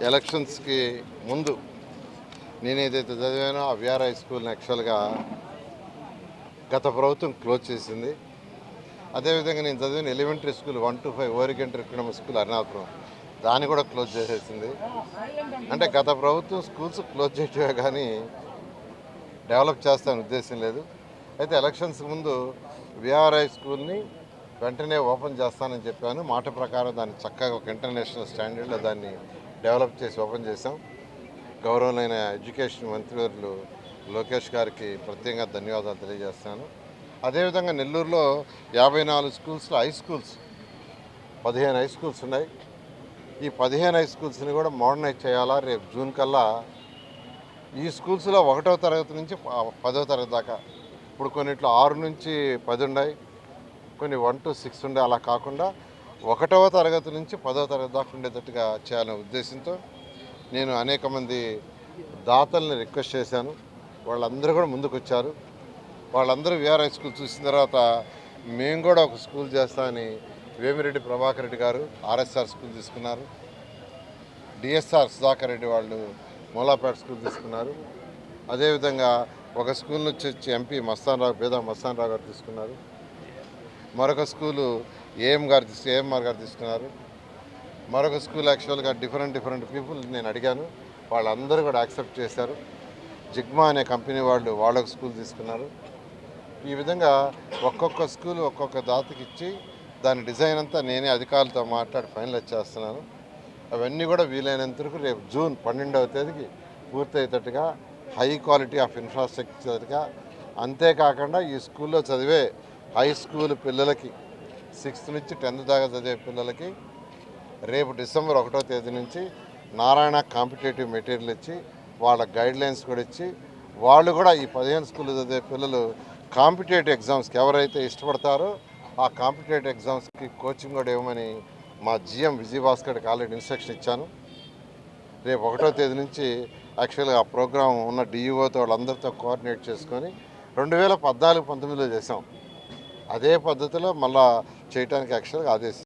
ఎలక్షన్స్కి ముందు నేనేదైతే చదివానో ఆ విఆర్ హై స్కూల్ని యాక్చువల్గా గత ప్రభుత్వం క్లోజ్ చేసింది. అదేవిధంగా నేను చదివిన ఎలిమెంటరీ స్కూల్ 1 to 5 ఓరిగెంటరీ ఎకనామిక్ స్కూల్ అరుణాపురం దాన్ని కూడా క్లోజ్ చేసేసింది. అంటే గత ప్రభుత్వం స్కూల్స్ క్లోజ్ చేయటమే కానీ డెవలప్ చేస్తానని ఉద్దేశం లేదు. అయితే ఎలక్షన్స్ ముందు విఆర్ హై స్కూల్ని వెంటనే ఓపెన్ చేస్తానని చెప్పాను. మాట ప్రకారం దాన్ని చక్కగా ఒక ఇంటర్నేషనల్ స్టాండర్డ్లో దాన్ని డెవలప్ చేసి ఓపెన్ చేశాం. గౌరవమైన ఎడ్యుకేషన్ మంత్రివర్యులు లోకేష్ గారికి ప్రత్యేకంగా ధన్యవాదాలు తెలియజేస్తాను. అదేవిధంగా నెల్లూరులో 54 స్కూల్స్లో హై స్కూల్స్ 15 హై స్కూల్స్ ఉన్నాయి. ఈ 15 హై స్కూల్స్ని కూడా మోడర్నైజ్ చేయాలా. రేపు జూన్ కల్లా ఈ స్కూల్స్లో 1వ తరగతి నుంచి 10వ తరగతి దాకా, ఇప్పుడు కొన్నిట్లో 6 నుంచి 10 ఉన్నాయి, కొన్ని 1 to 6 ఉండే. అలా కాకుండా 1వ తరగతి నుంచి 10వ తరగతి దాకా ఉండేటట్టుగా చేయాలనే ఉద్దేశంతో నేను అనేక మంది దాతల్ని రిక్వెస్ట్ చేశాను. వాళ్ళందరూ కూడా ముందుకు వచ్చారు. వాళ్ళందరూ విఆర్ హై స్కూల్ చూసిన తర్వాత మేము కూడా ఒక స్కూల్ చేస్తామని వేమిరెడ్డి ప్రభాకర్ రెడ్డి గారు ఆర్ఎస్ఆర్ స్కూల్ తీసుకున్నారు. డిఎస్ఆర్ సుధాకర్ రెడ్డి వాళ్ళు మూలాపేట స్కూల్ తీసుకున్నారు. అదేవిధంగా ఒక స్కూల్ నుంచి వచ్చి ఎంపీ పేద మస్తాన్ రావు గారు తీసుకున్నారు. మరొక స్కూలు ఏఎంఆర్ గారు తీసుకున్నారు. మరొక స్కూల్ యాక్చువల్గా డిఫరెంట్ పీపుల్ నేను అడిగాను, వాళ్ళందరూ కూడా యాక్సెప్ట్ చేశారు. జిగ్మా అనే కంపెనీ వాళ్ళు వాళ్ళొక స్కూల్ తీసుకున్నారు. ఈ విధంగా ఒక్కొక్క స్కూల్ ఒక్కొక్క దాతకి ఇచ్చి దాని డిజైన్ అంతా నేనే అధికారులతో మాట్లాడి ఫైనలైజ్ చేస్తున్నాను. అవన్నీ కూడా వీలైనంత వరకు రేపు జూన్ 12వ తేదీకి పూర్తయ్యేటట్టుగా హై క్వాలిటీ ఆఫ్ ఇన్ఫ్రాస్ట్రక్చర్గా, అంతేకాకుండా ఈ స్కూల్లో చదివే హై స్కూల్ పిల్లలకి 6th నుంచి 10th దాకా చదివే పిల్లలకి రేపు డిసెంబర్ 1వ తేదీ నుంచి నారాయణ కాంపిటేటివ్ మెటీరియల్ ఇచ్చి వాళ్ళ గైడ్లైన్స్ కూడా ఇచ్చి వాళ్ళు కూడా ఈ 15 స్కూల్లో చదివే పిల్లలు కాంపిటేటివ్ ఎగ్జామ్స్కి ఎవరైతే ఇష్టపడతారో ఆ కాంపిటేటివ్ ఎగ్జామ్స్కి కోచింగ్ కూడా ఇవ్వమని మా జిఎం విజయభాస్కర్కి ఆల్రెడీ ఇన్స్ట్రక్షన్ ఇచ్చాను. రేపు 1వ తేదీ నుంచి యాక్చువల్గా ఆ ప్రోగ్రాం ఉన్న డిఈఓతో వాళ్ళందరితో కోఆర్డినేట్ చేసుకొని 2014-19లో చేసాం. అదే పద్ధతిలో మళ్ళా చేయడానికి యాక్చువల్గా ఆదేశిస్తాం.